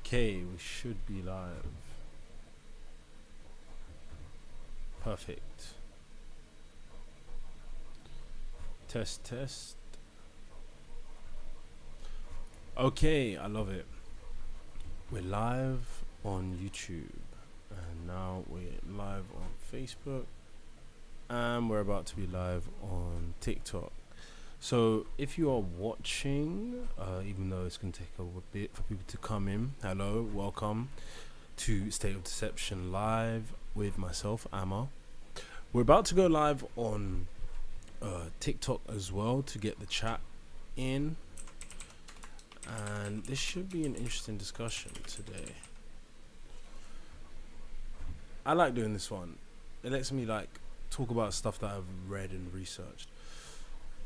Okay, we should be live. Perfect. Test, test. Okay, I love it. We're live on YouTube, and now we're live on Facebook, and we're about to be live on TikTok. So if you are watching, even though it's going to take a bit for people to come in, hello, welcome to State of Deception Live with myself, Amma. We're about to go live on TikTok as well to get the chat in, and this should be an interesting discussion today. I like doing this one. It lets me talk about stuff that I've read and researched.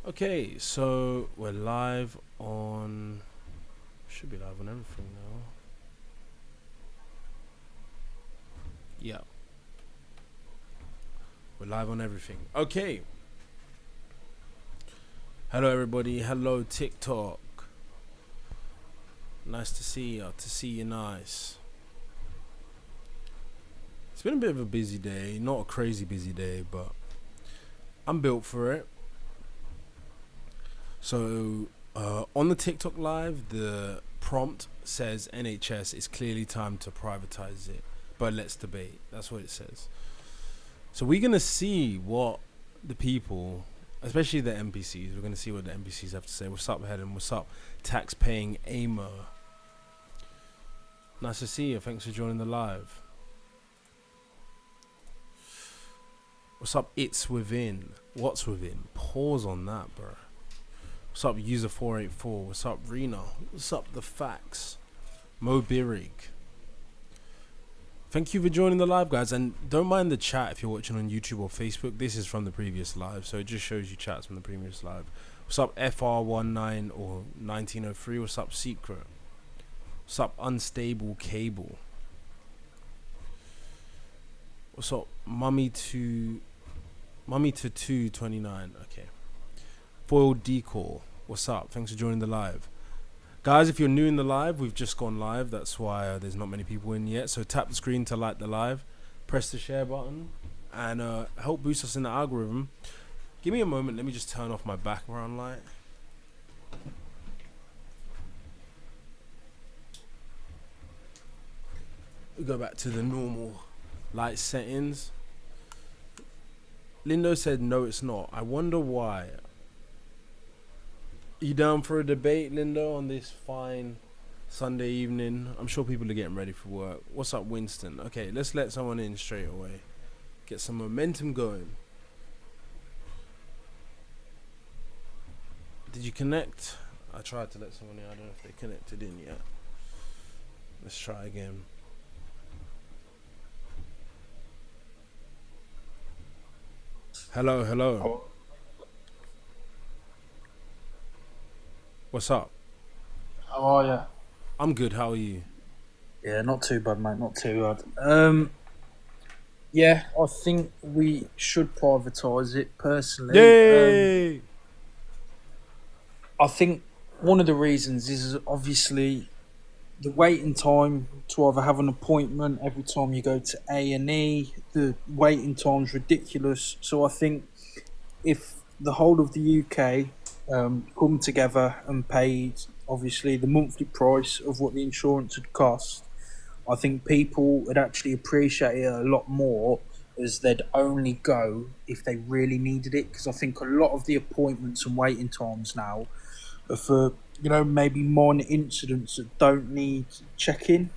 Okay, so we're live on, should be live on everything now. Yeah. We're live on everything. Okay. Hello everybody, hello TikTok. Nice to see you, nice. It's been a bit of a busy day, not a crazy busy day, but I'm built for it. So, on the TikTok live, the prompt says NHS is clearly time to privatize it, but let's debate. That's what it says. So we're going to see what the people, especially the NPCs, we're going to see what the NPCs have to say. What's up, Helen? What's up, tax-paying Aimer? Nice to see you. Thanks for joining the live. What's up, It's Within? What's Within? Pause on that, bro. What's up, User484? What's up, Rena? What's up, The Facts? Mo Birig. Thank you for joining the live, guys. And don't mind the chat if you're watching on YouTube or Facebook. This is from the previous live, so it just shows you chats from the previous live. What's up, FR19 or 1903? What's up, Secret? What's up, Unstable Cable? What's up, Mummy to 229? Okay. Foiled Decor, what's up? Thanks for joining the live. Guys, if you're new in the live, we've just gone live. That's why there's not many people in yet. So tap the screen to like the live. Press the share button. And help boost us in the algorithm. Give me a moment. Let me just turn off my background light. We go back to the normal light settings. Lindo said, no, it's not. I wonder why. You down for a debate, Lindo, on this fine Sunday evening? I'm sure people are getting ready for work. What's up, Winston? Okay, let's let someone in straight away. Get some momentum going. Did you connect? I tried to let someone in. I don't know if they connected in yet. Let's try again. Hello, hello. What's up? How are you? I'm good. How are you? Yeah, not too bad, mate. Not too bad. Yeah, I think we should privatise it. Personally, Yay! I think one of the reasons is obviously the waiting time to either have an appointment every time you go to A&E. The waiting time's ridiculous. So I think if the whole of the UK come together and paid obviously the monthly price of what the insurance would cost, I think people would actually appreciate it a lot more, as they'd only go if they really needed it. Because I think a lot of the appointments and waiting times now are for, maybe minor incidents that don't need check-in.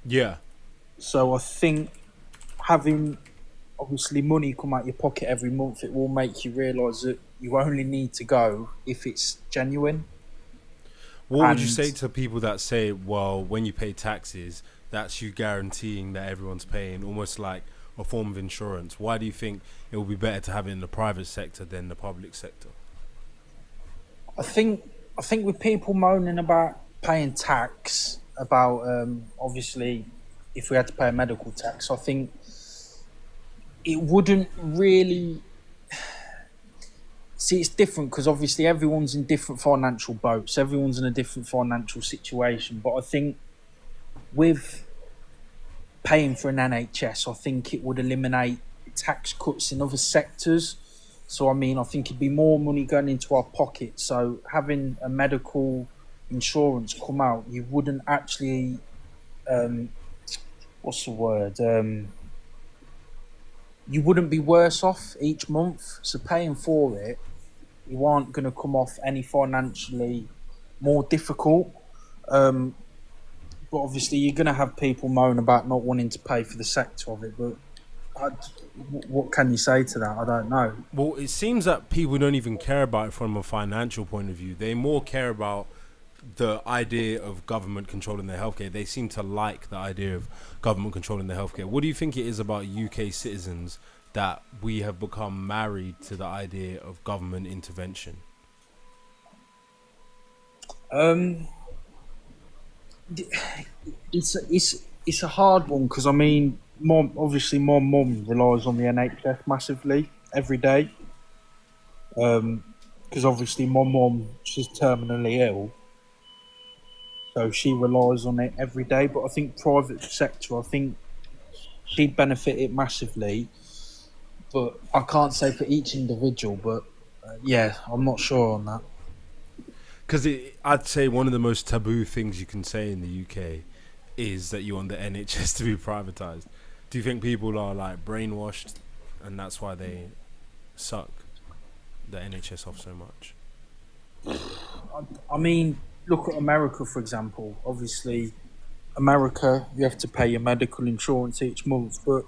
Yeah. So I think having obviously money come out your pocket every month, it will make you realise that you only need to go if it's genuine. What would you say to people that say, well, when you pay taxes, that's you guaranteeing that everyone's paying, almost like a form of insurance? Why do you think it would be better to have it in the private sector than the public sector? I think with people moaning about paying tax, about obviously if we had to pay a medical tax, I think it wouldn't really... See, it's different because obviously everyone's in different financial boats. Everyone's in a different financial situation. But I think with paying for an NHS, I think it would eliminate tax cuts in other sectors. So, I mean, I think it'd be more money going into our pocket. So, having a medical insurance come out, you wouldn't actually, what's the word? You wouldn't be worse off each month. So, paying for it, you aren't going to come off any financially more difficult. But obviously, you're going to have people moan about not wanting to pay for the sector of it. But what can you say to that? I don't know. Well, it seems that people don't even care about it from a financial point of view. They more care about the idea of government controlling their healthcare. They seem to like the idea of government controlling their healthcare. What do you think it is about UK citizens that we have become married to the idea of government intervention? It's a hard one because I mean, my mum relies on the NHS massively every day. Because obviously my mum, she's terminally ill, so she relies on it every day. But I think private sector, I think she'd benefit it massively. But I can't say for each individual. But yeah, I'm not sure on that. Because I'd say one of the most taboo things you can say in the UK is that you want the NHS to be privatised. Do you think people are like brainwashed and that's why they suck the NHS off so much? I mean, look at America, for example. Obviously, America, you have to pay your medical insurance each month. But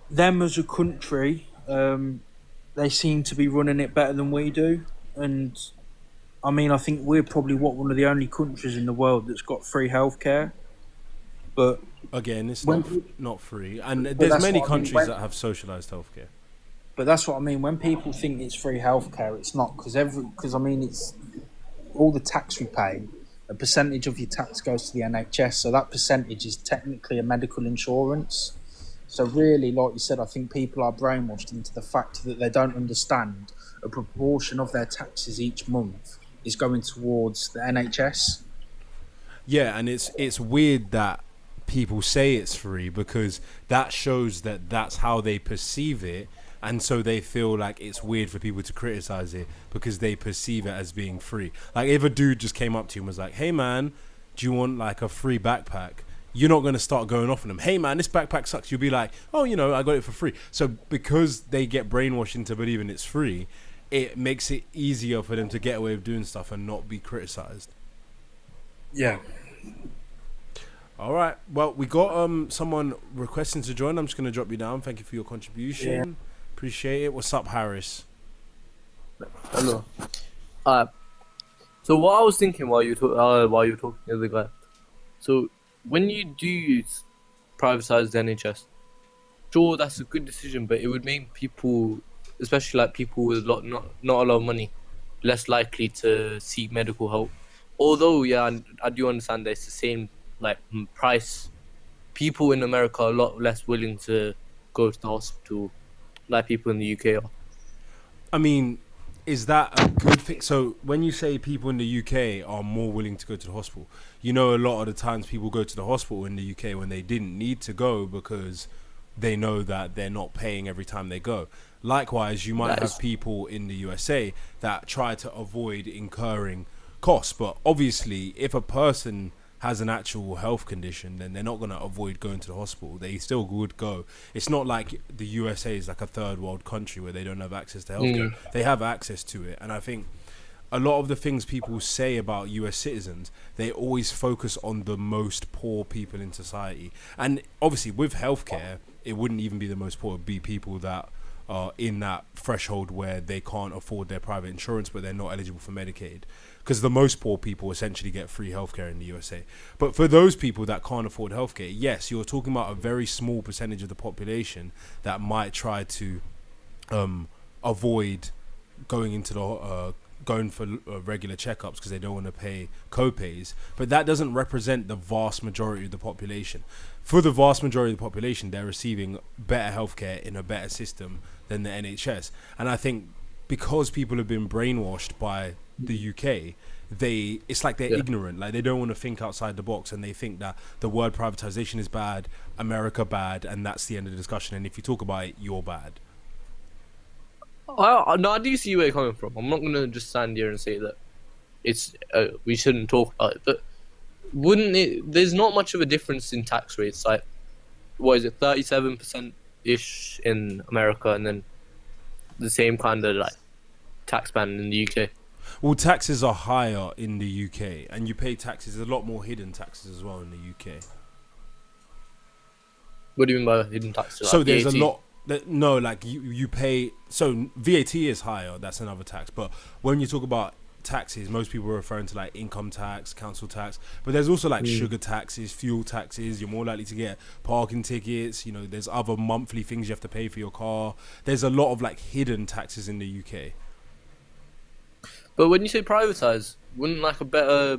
them as a country, they seem to be running it better than we do. And I mean, I think we're probably one of the only countries in the world that's got free healthcare. But again, it's not free, and there's many countries that have socialised healthcare. But that's what I mean. When people think it's free healthcare, it's not because I mean it's all the tax we pay. A percentage of your tax goes to the NHS, so that percentage is technically a medical insurance. So really, like you said, I think people are brainwashed into the fact that they don't understand a proportion of their taxes each month is going towards the NHS. Yeah, and it's weird that people say it's free because that shows that that's how they perceive it, and so they feel like it's weird for people to criticize it because they perceive it as being free. Like if a dude just came up to you and was like, "Hey man, do you want like a free backpack?" You're not going to start going off on them. "Hey man, this backpack sucks." You'll be like, "Oh, I got it for free." So because they get brainwashed into believing it's free, it makes it easier for them to get away with doing stuff and not be criticized. Yeah. All right. Well, we got someone requesting to join. I'm just going to drop you down. Thank you for your contribution. Yeah. Appreciate it. What's up, Harris? Hello. So what I was thinking while you were talking to the other guy. So when you do privatize the NHS, sure, that's a good decision, but it would make people, especially like people with not a lot of money, less likely to seek medical help. Although, yeah, I do understand that it's the same like price. People in America are a lot less willing to go to the hospital like people in the UK are. I mean, is that a good thing? So when you say people in the UK are more willing to go to the hospital, a lot of the times people go to the hospital in the UK when they didn't need to go because they know that they're not paying every time they go. Likewise, you might have people in the USA that try to avoid incurring costs. But obviously, if a person has an actual health condition, then they're not going to avoid going to the hospital. They still would go. It's not like the USA is like a third world country where they don't have access to healthcare. They have access to it. And I think a lot of the things people say about US citizens, they always focus on the most poor people in society. And obviously with healthcare, it wouldn't even be the most poor. It would be people that are in that threshold where they can't afford their private insurance, but they're not eligible for Medicaid. Because the most poor people essentially get free healthcare in the USA. But for those people that can't afford healthcare, yes, you're talking about a very small percentage of the population that might try to avoid going for regular checkups because they don't want to pay co-pays. But that doesn't represent the vast majority of the population. For the vast majority of the population, they're receiving better healthcare in a better system than the NHS. And I think because people have been brainwashed by the UK, it's like they're Yeah. ignorant, like they don't want to think outside the box, and they think that the word privatization is bad, America bad, and that's the end of the discussion, and if you talk about it, you're bad. No, I do see where you're coming from. I'm not gonna just stand here and say that it's we shouldn't talk about it, but wouldn't it? There's not much of a difference in tax rates. Like, what is it, 37% ish in America, and then the same kind of like tax band in the UK. Well, taxes are higher in the UK, and you pay taxes, a lot more hidden taxes as well in the UK. What do you mean by hidden taxes? So Like there's VAT? a lot. No, like you pay. So VAT is higher. That's another tax. But when you talk about taxes, most people are referring to like income tax, council tax. But there's also like sugar taxes, fuel taxes. You're more likely to get parking tickets. You know, there's other monthly things you have to pay for your car. There's a lot of like hidden taxes in the UK. But when you say privatize, wouldn't like a better?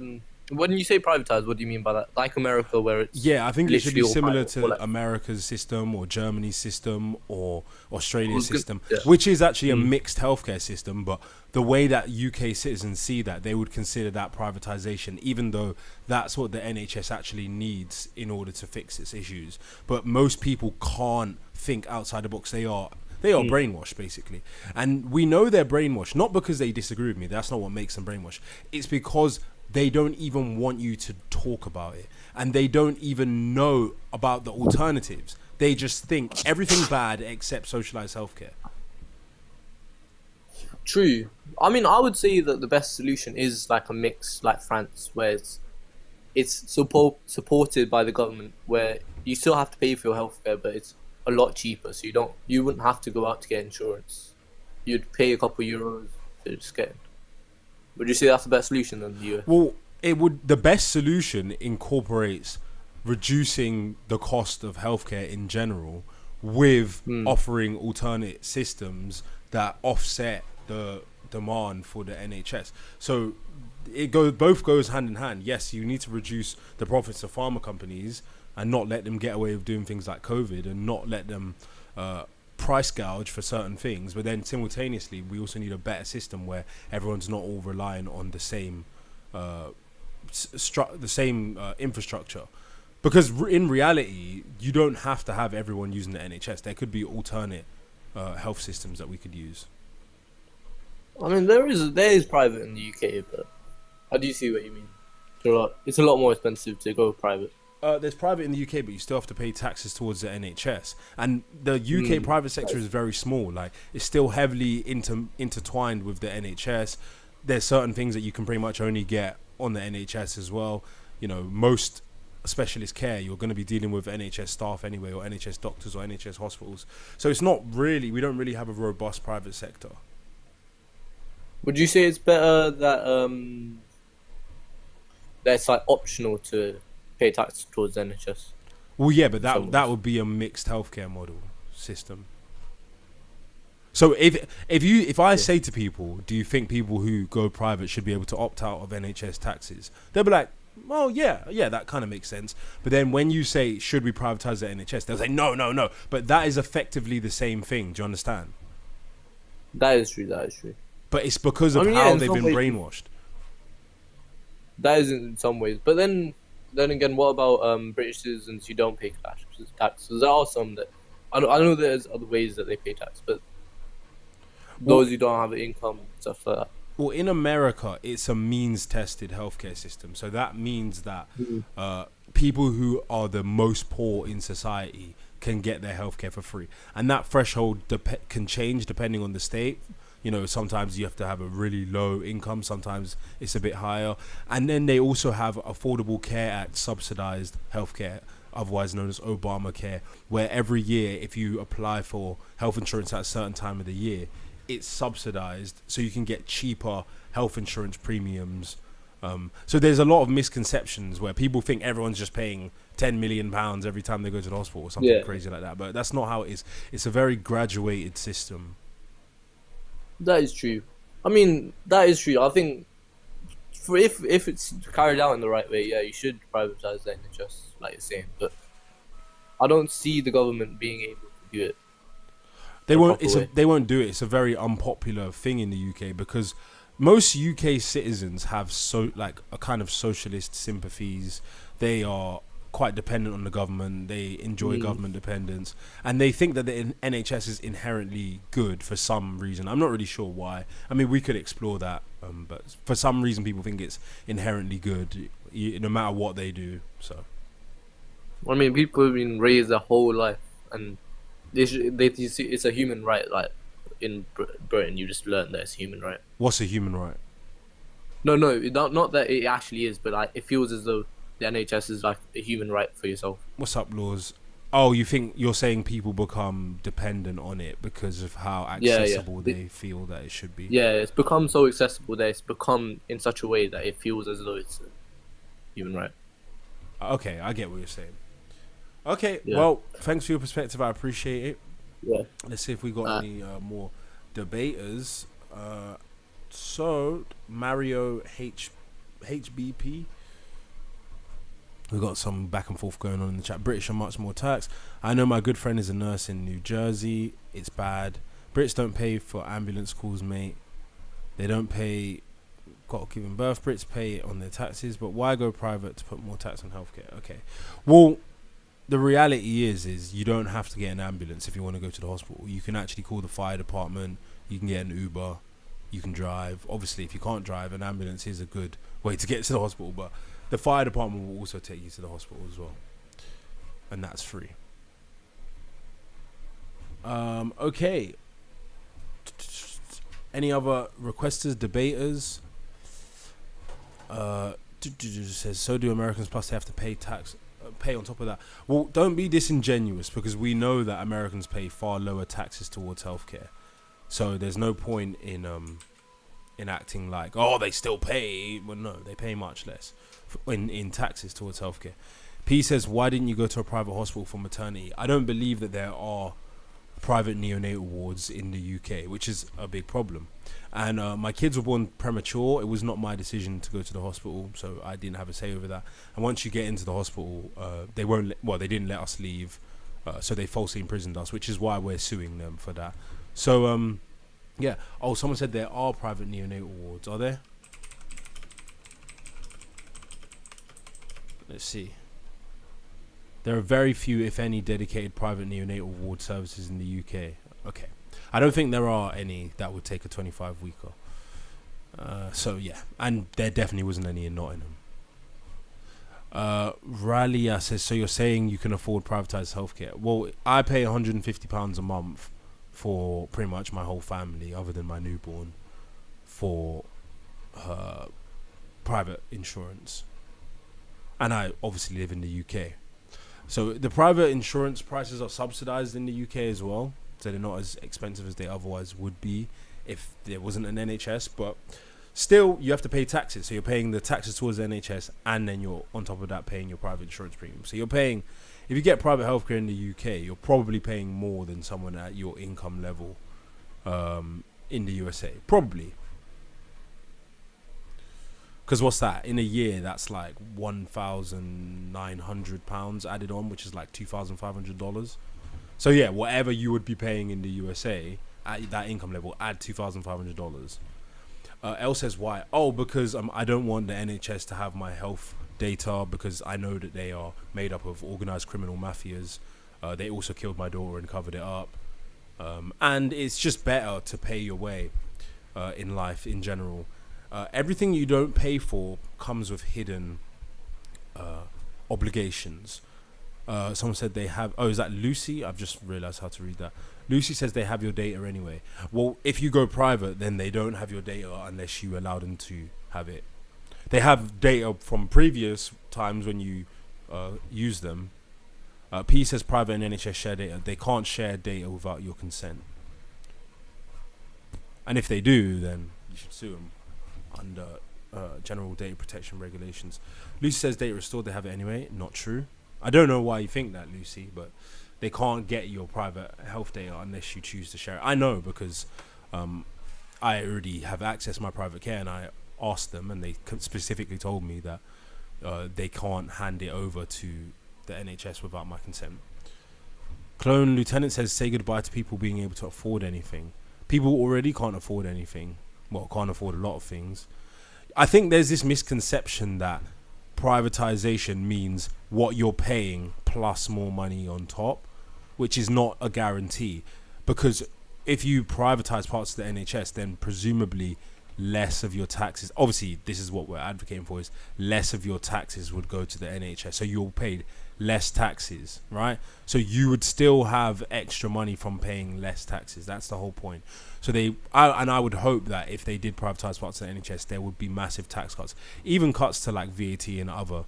When you say privatize, what do you mean by that? Like America, where it's Yeah, I think it should be literally all similar private, to or like- America's system or Germany's system or Australia's Well, system, yeah. which is actually a mixed healthcare system. But the way that UK citizens see that, they would consider that privatization, even though that's what the NHS actually needs in order to fix its issues. But most people can't think outside the box. They are brainwashed, basically. And we know they're brainwashed, not because they disagree with me. That's not what makes them brainwashed. It's because they don't even want you to talk about it. And they don't even know about the alternatives. They just think everything's bad except socialized healthcare. True. I mean, I would say that the best solution is like a mix, like France, where it's supported by the government, where you still have to pay for your healthcare, but it's a lot cheaper. So you wouldn't have to go out to get insurance. You'd pay a couple euros to just get it. Would you say that's the best solution than the US? Well, the best solution incorporates reducing the cost of healthcare in general with offering alternate systems that offset the demand for the NHS. So both goes hand in hand. Yes, you need to reduce the profits of pharma companies and not let them get away with doing things like COVID and not let them price gouge for certain things. But then simultaneously, we also need a better system where everyone's not all relying on the same infrastructure. Because in reality, you don't have to have everyone using the NHS. There could be alternate health systems that we could use. I mean, there is private in the UK, but I do see what you mean. It's a lot more expensive to go private. There's private in the UK, but you still have to pay taxes towards the NHS. And the UK private sector is very small. Like, it's still heavily intertwined with the NHS. There's certain things that you can pretty much only get on the NHS as well. You know, most specialist care, you're going to be dealing with NHS staff anyway, or NHS doctors or NHS hospitals. So it's not really, we don't really have a robust private sector. Would you say it's better that that's like optional to pay tax towards the NHS? Well, yeah, but Some that would be a mixed healthcare model system. So if I say to people, do you think people who go private should be able to opt out of NHS taxes? They'll be like, well, yeah, that kind of makes sense. But then when you say, should we privatize the NHS? They'll say, no. But that is effectively the same thing. Do you understand? That is true. But it's because of I mean, yeah, how in they've some been ways- brainwashed. That is in some ways. But then again, what about British citizens who don't pay tax? There are some that I know there's other ways that they pay tax, but those who don't have an income, stuff like that. Well, in America, it's a means-tested healthcare system. So that means that people who are the most poor in society can get their healthcare for free. And that threshold can change depending on the state. You know, sometimes you have to have a really low income. Sometimes it's a bit higher. And then they also have Affordable Care Act subsidized healthcare, otherwise known as Obamacare, where every year, if you apply for health insurance at a certain time of the year, it's subsidized, so you can get cheaper health insurance premiums. So there's a lot of misconceptions where people think everyone's just paying £10 million every time they go to the hospital or something crazy like that. But that's not how it is. It's a very graduated system. That is true. I mean, that is true. I think if it's carried out in the right way, yeah, you should privatize the NHS, like you're saying. But I don't see the government being able to do it. They a won't. proper way. They won't do it. It's a very unpopular thing in the UK because most UK citizens have a kind of socialist sympathies. They are quite dependent on the government. They enjoy government dependence, and they think that the NHS is inherently good for some reason. I'm not really sure why. I mean, we could explore that, but for some reason, people think it's inherently good, no matter what they do. So, I mean, people have been raised their whole life, and it's a human right. Like in Britain, you just learn that it's a human right. what's a human right? No, not that it actually is, but like it feels as though the NHS is like a human right for yourself. What's up, Laws? Oh, you're saying people become dependent on it because of how accessible they feel that it should be. Yeah, it's become so accessible that it's become in such a way that it feels as though it's a human right. Okay, I get what you're saying. Okay, Yeah. well, thanks for your perspective. I appreciate it. Yeah. Let's see if we got any more debaters. So Mario HBP. We got some back and forth going on in the chat. British are much more taxed. I know my good friend is a nurse in New Jersey. It's bad. Brits don't pay for ambulance calls, mate. They don't pay. Got giving birth. Brits pay it on their taxes, but why go private to put more tax on healthcare? Okay. Well, the reality is you don't have to get an ambulance if you want to go to the hospital. You can actually call the fire department. You can get an Uber. You can drive. Obviously, if you can't drive, an ambulance is a good way to get to the hospital, but the fire department will also take you to the hospital as well, and that's free. Okay. Any other requesters, debaters? Says, so do Americans, plus they have to pay tax, pay on top of that. Well, don't be disingenuous, because we know that Americans pay far lower taxes towards healthcare. So there's no point in acting like, oh, they still pay. Well, no, they pay much less in taxes towards healthcare. P says, why didn't you go to a private hospital for maternity? I don't believe that there are private neonatal wards in the UK, which is a big problem. And my kids were born premature. It was not my decision to go to the hospital, so I didn't have a say over that. And once you get into the hospital, they didn't let us leave, so they falsely imprisoned us, which is why we're suing them for that. So, yeah. Oh, someone said there are private neonatal wards. Are there? Let's see. There are very few, if any, dedicated private neonatal ward services in the UK. Okay. I don't think there are any that would take a 25-weeker. So, yeah. And there definitely wasn't any in Nottingham. Ralia says, so you're saying you can afford privatised healthcare? Well, I pay £150 a month for pretty much my whole family, other than my newborn, for private insurance. And I obviously live in the UK. So the private insurance prices are subsidised in the UK as well. So they're not as expensive as they otherwise would be if there wasn't an NHS. But still, you have to pay taxes. So you're paying the taxes towards the NHS, and then you're on top of that paying your private insurance premium. So you're paying, if you get private healthcare in the UK, you're probably paying more than someone at your income level in the USA. Probably. Because what's that? In a year, that's like £1,900 added on, which is like $2,500. So yeah, whatever you would be paying in the USA at that income level, add $2,500. Elle says, why? Oh, because I don't want the NHS to have my health data, because I know that they are made up of organised criminal mafias. They also killed my daughter and covered it up. And it's just better to pay your way in life in general. Everything you don't pay for comes with hidden obligations. Someone said they have... Oh, is that Lucy? I've just realised how to read that. Lucy says they have your data anyway. Well, if you go private, then they don't have your data unless you allow them to have it. They have data from previous times when you use them. P says private and NHS share data. They can't share data without your consent. And if they do, then you should sue them under general data protection regulations. Lucy says data restored, they have it anyway. Not true. I don't know why you think that, Lucy, but they can't get your private health data unless you choose to share it. I know, because I already have access to my private care, and I asked them, and they specifically told me that they can't hand it over to the NHS without my consent. Clone Lieutenant says, say goodbye to people being able to afford anything. People already can't afford anything. well, can't afford a lot of things. I think there's this misconception that privatization means what you're paying plus more money on top, which is not a guarantee. Because if you privatize parts of the NHS, then presumably less of your taxes, obviously this is what we're advocating for, is less of your taxes would go to the NHS, so you'll pay less taxes, right? So you would still have extra money from paying less taxes. That's the whole point. So I would hope that if they did privatize parts of the NHS, there would be massive tax cuts, even cuts to like VAT and other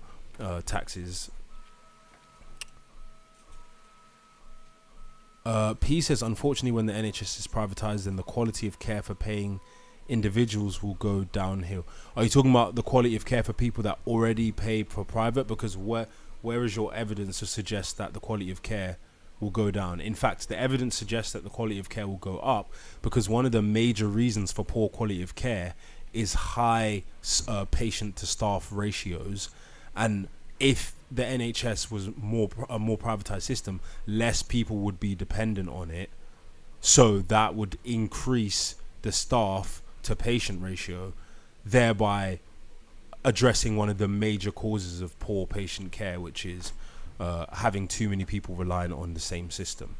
taxes. P says, unfortunately, when the NHS is privatized, then the quality of care for paying individuals will go downhill. Are you talking about the quality of care for people that already pay for private? Because where is your evidence to suggest that the quality of care will go down? In fact, the evidence suggests that the quality of care will go up, because one of the major reasons for poor quality of care is high patient to staff ratios. And if the NHS was a more privatized system, less people would be dependent on it, so that would increase the staff to patient ratio, thereby addressing one of the major causes of poor patient care, which is having too many people relying on the same system.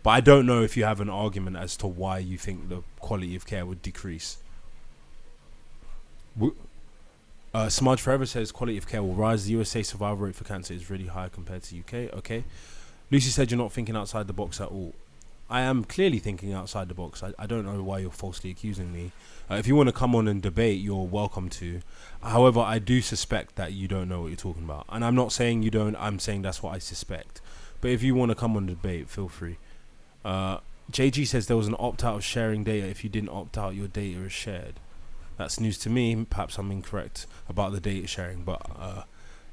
But I don't know if you have an argument as to why you think the quality of care would decrease. Smudge Forever says quality of care will rise. The USA survival rate for cancer is really high compared to UK. Okay. Lucy said you're not thinking outside the box at all. I am clearly thinking outside the box. I don't know why you're falsely accusing me. If you want to come on and debate, you're welcome to. However, I do suspect that you don't know what you're talking about. And I'm not saying you don't. I'm saying that's what I suspect. But if you want to come on and debate, feel free. JG says there was an opt-out of sharing data. If you didn't opt out, your data is shared. That's news to me. Perhaps I'm incorrect about the data sharing. But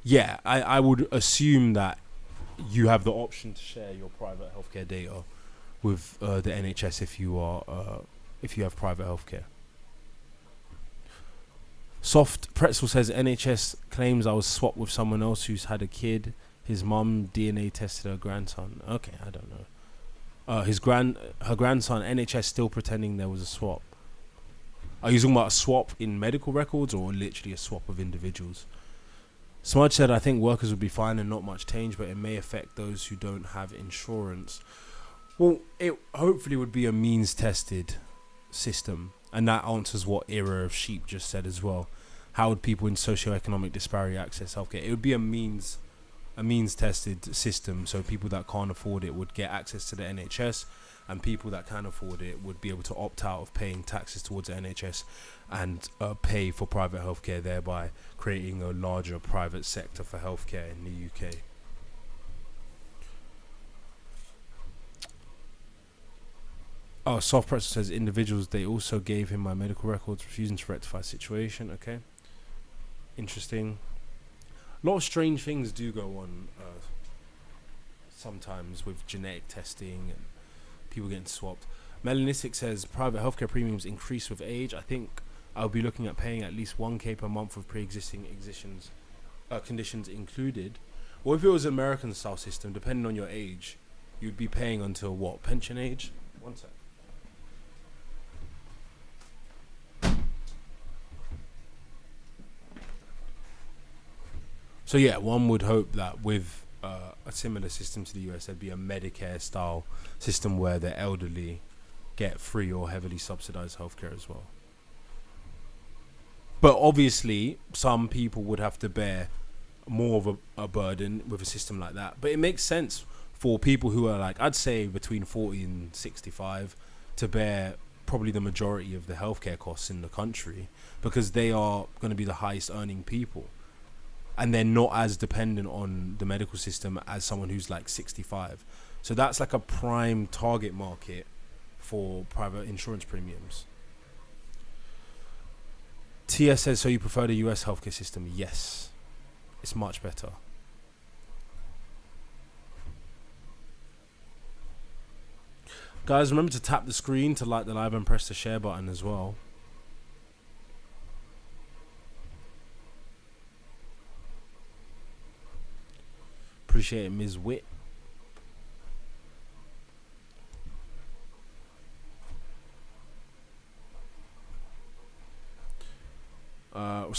yeah, I would assume that you have the option to share your private healthcare data with the NHS if you have private healthcare. Soft Pretzel says NHS claims I was swapped with someone else who's had a kid. His mum DNA tested her grandson. Okay, I don't know. Her grandson. NHS still pretending there was a swap. Are you talking about a swap in medical records or literally a swap of individuals? Smudge said I think workers would be fine and not much change, but it may affect those who don't have insurance. Well, it hopefully would be a means-tested system, and that answers what Era of Sheep just said as well. How would people in socioeconomic disparity access healthcare? It would be a means-tested system, so people that can't afford it would get access to the NHS, and people that can afford it would be able to opt out of paying taxes towards the NHS and pay for private healthcare, thereby creating a larger private sector for healthcare in the UK. Oh, Soft Pretzel says individuals, they also gave him my medical records, refusing to rectify situation. Okay. Interesting. A lot of strange things do go on sometimes with genetic testing and people getting swapped. Melanistic says private healthcare premiums increase with age. I think I'll be looking at paying at least 1k per month with pre-existing conditions included. Or if it was an American style system, depending on your age, you'd be paying until what? Pension age? One sec. So yeah, one would hope that with a similar system to the US, there'd be a Medicare style system where the elderly get free or heavily subsidized healthcare as well. But obviously, some people would have to bear more of a burden with a system like that. But it makes sense for people who are like, I'd say between 40 and 65 to bear probably the majority of the healthcare costs in the country, because they are going to be the highest earning people. And they're not as dependent on the medical system as someone who's like 65. So that's like a prime target market for private insurance premiums. TS says, so you prefer the US healthcare system? Yes. It's much better. Guys, remember to tap the screen to like the live and press the share button as well. Appreciate it, Ms. Witt.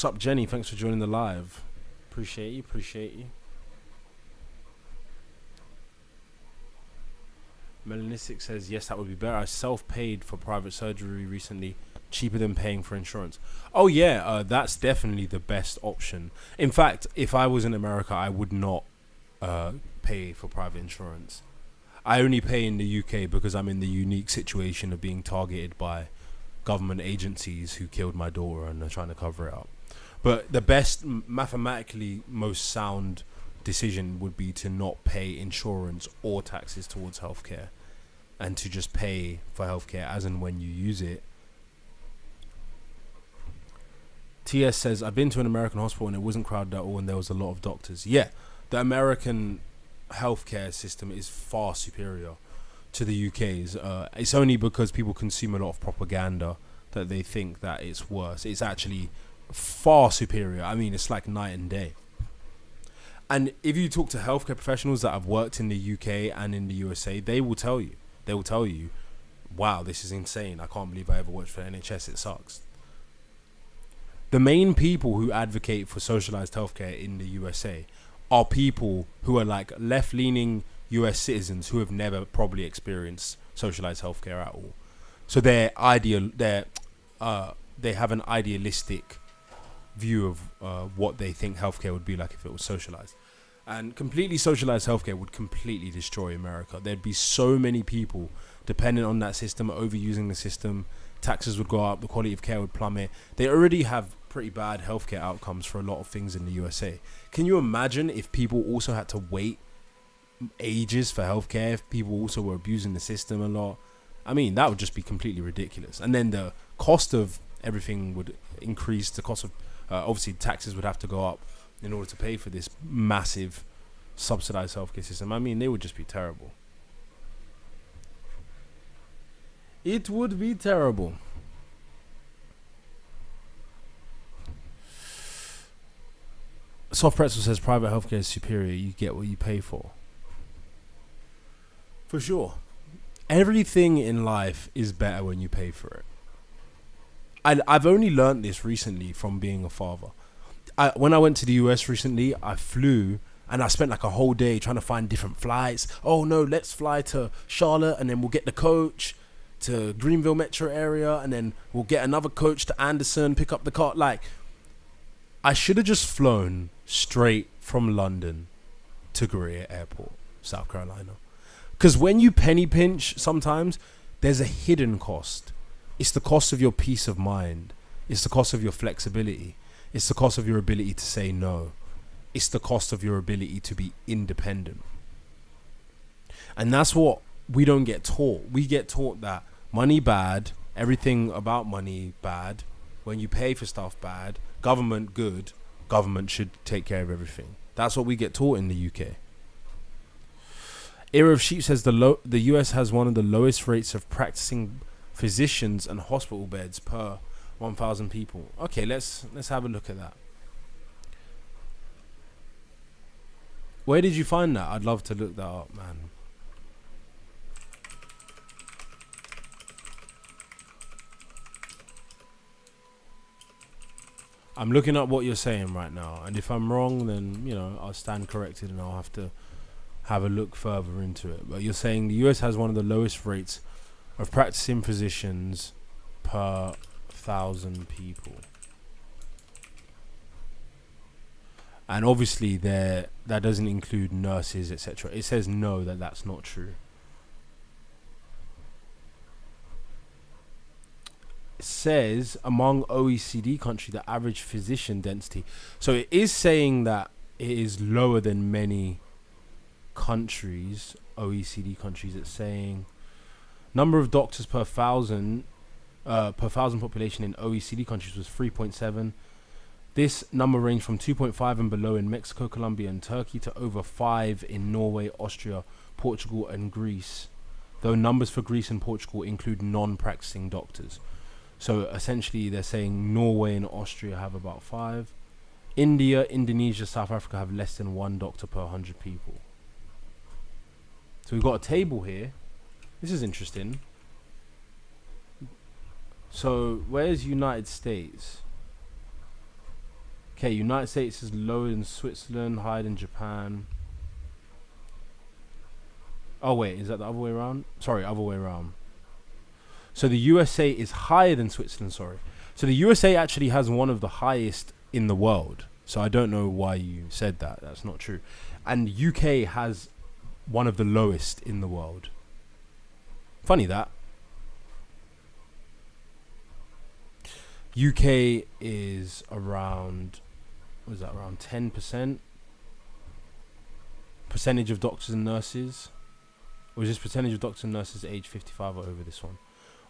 What's up, Jenny? Thanks for joining the live. Appreciate you. Melanistic says, yes, that would be better. I self-paid for private surgery recently, cheaper than paying for insurance. Oh yeah, that's definitely the best option. In fact, if I was in America, I would not pay for private insurance. I only pay in the UK because I'm in the unique situation of being targeted by government agencies who killed my daughter and are trying to cover it up. But the best, mathematically most sound decision would be to not pay insurance or taxes towards healthcare, and to just pay for healthcare as and when you use it. TS says, I've been to an American hospital and it wasn't crowded at all and there was a lot of doctors. Yeah, the American healthcare system is far superior to the UK's. It's only because people consume a lot of propaganda that they think that it's worse. It's actually far superior. I mean, it's like night and day. And if you talk to healthcare professionals that have worked in the UK and in the USA, they will tell you, wow, this is insane. I can't believe I ever worked for the NHS. It sucks. The main people who advocate for socialized healthcare in the USA are people who are like left-leaning US citizens who have never probably experienced socialized healthcare at all. So they have an idealistic view of what they think healthcare would be like if it was socialized. And completely socialized healthcare would completely destroy America. There'd be so many people dependent on that system, overusing the system. Taxes would go up, the quality of care would plummet. They already have pretty bad healthcare outcomes for a lot of things in the USA. Can you imagine if people also had to wait ages for healthcare, if people also were abusing the system a lot? I mean, that would just be completely ridiculous. And then the cost of everything would increase. The cost of obviously taxes would have to go up in order to pay for this massive subsidized healthcare system. I mean, they would just be terrible. It would be terrible. Soft Pretzel says private healthcare is superior. You get what you pay for. For sure. Everything in life is better when you pay for it. I've only learned this recently from being a father. When I went to the US recently, I flew and I spent like a whole day trying to find different flights. Oh no, let's fly to Charlotte and then we'll get the coach to Greenville metro area and then we'll get another coach to Anderson, pick up the car. Like, I should have just flown straight from London to Greer Airport, South Carolina. Because when you penny pinch, sometimes there's a hidden cost. It's the cost of your peace of mind. It's the cost of your flexibility. It's the cost of your ability to say no. It's the cost of your ability to be independent. And that's what we don't get taught. We get taught that money bad, everything about money bad, when you pay for stuff bad, government good, government should take care of everything. That's what we get taught in the UK. Era of Sheep says the US has one of the lowest rates of practicing physicians and hospital beds per 1,000 people. Okay, let's have a look at that. Where did you find that? I'd love to look that up, man. I'm looking up what you're saying right now, and if I'm wrong, then I'll stand corrected and I'll have to have a look further into it. But you're saying the US has one of the lowest rates of practicing physicians per 1,000 people, and obviously that doesn't include nurses, etc. It says no, that's not true. It says among OECD countries the average physician density, so it is saying that it is lower than many countries, OECD countries. It's saying number of doctors per thousand population in OECD countries was 3.7. This number ranged from 2.5 and below in Mexico, Colombia and Turkey to over 5 in Norway, Austria, Portugal and Greece, though numbers for Greece and Portugal include non-practicing doctors. So essentially they're saying Norway and Austria have about 5. India, Indonesia, South Africa have less than 1 doctor per 100 people. So we've got a table here. This is interesting. So where's United States? Okay, United States is lower than Switzerland, higher than Japan. Oh wait, is that the other way around? Sorry, other way around. So the USA is higher than Switzerland, sorry. So the USA actually has one of the highest in the world. So I don't know why you said that. That's not true. And UK has one of the lowest in the world. Funny that. UK is around, what is that, around 10%? Percentage of doctors and nurses. Or is this percentage of doctors and nurses age 55 or over this one?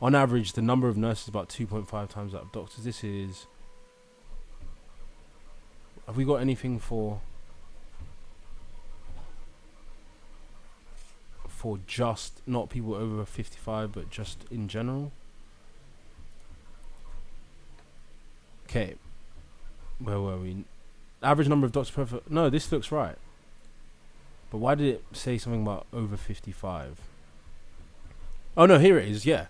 On average, the number of nurses is about 2.5 times that of doctors. This is... Have we got anything for just, not people over 55, but just in general? Okay. Where were we? Average number of doctors per... No, this looks right. But why did it say something about over 55? Oh no, here it is, yeah.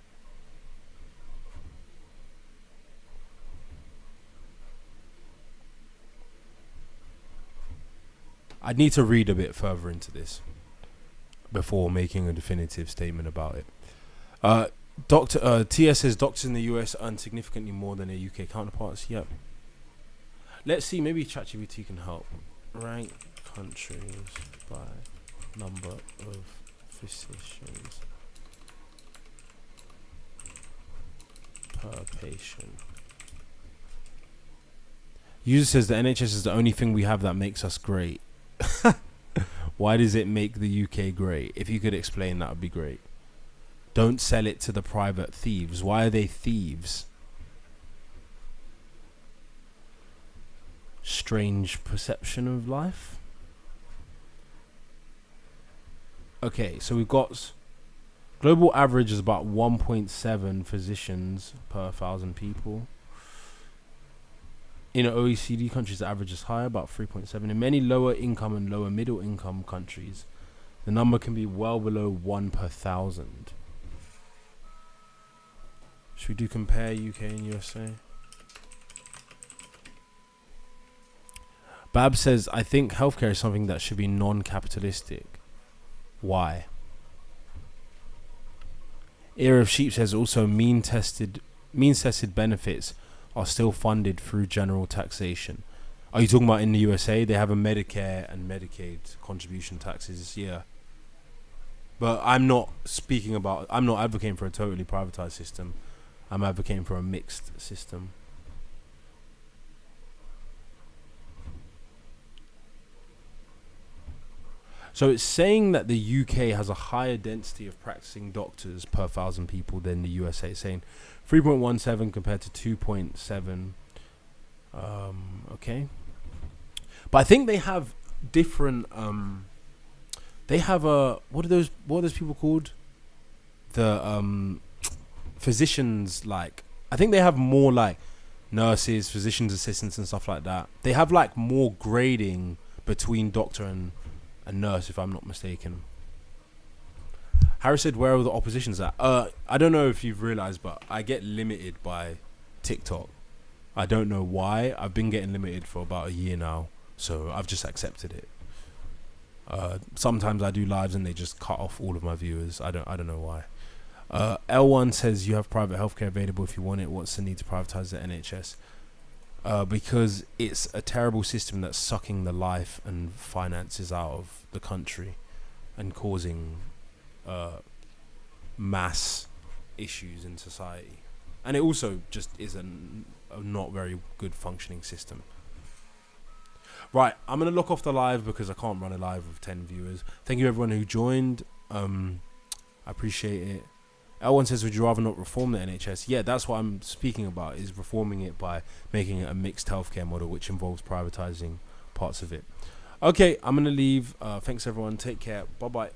I'd need to read a bit further into this before making a definitive statement about it. TS says doctors in the US earn significantly more than their UK counterparts. Yep. Let's see, maybe ChatGPT can help. Rank countries by number of physicians per patient. User says the NHS is the only thing we have that makes us great. Why does it make the UK great? If you could explain, that would be great. Don't sell it to the private thieves. Why are they thieves? Strange perception of life. Okay, so we've got global average is about 1.7 physicians per 1,000 people. In OECD countries, the average is higher, about 3.7. In many lower income and lower middle income countries, the number can be well below 1 per 1,000. Should we do compare UK and USA? Bab says, I think healthcare is something that should be non-capitalistic. Why? Era of Sheep says also means-tested benefits are still funded through general taxation. Are you talking about in the USA? They have a Medicare and Medicaid contribution taxes, yeah. But I'm not advocating for a totally privatized system. I'm advocating for a mixed system. So it's saying that the UK has a higher density of practicing doctors per 1,000 people than the USA. It's saying 3.17 compared to 2.7. Okay. But I think they have different... they have a... What are those people called? The physicians, like... I think they have more like nurses, physicians assistants and stuff like that. They have like more grading between doctor and nurse, if I'm not mistaken. Harris said, where are the oppositions at? I don't know if you've realized, but I get limited by TikTok. I don't know why. I've been getting limited for about a year now, so I've just accepted it. Sometimes I do lives and they just cut off all of my viewers. I don't know why. L1 says you have private healthcare available if you want it. What's the need to privatize the NHS? Because it's a terrible system that's sucking the life and finances out of the country and causing mass issues in society. And it also just is a not very good functioning system. Right, I'm going to lock off the live because I can't run a live with 10 viewers. Thank you everyone who joined. I appreciate it. L1 says, would you rather not reform the NHS? Yeah, that's what I'm speaking about, is reforming it by making it a mixed healthcare model, which involves privatizing parts of it. Okay, I'm going to leave. Thanks, everyone. Take care. Bye-bye.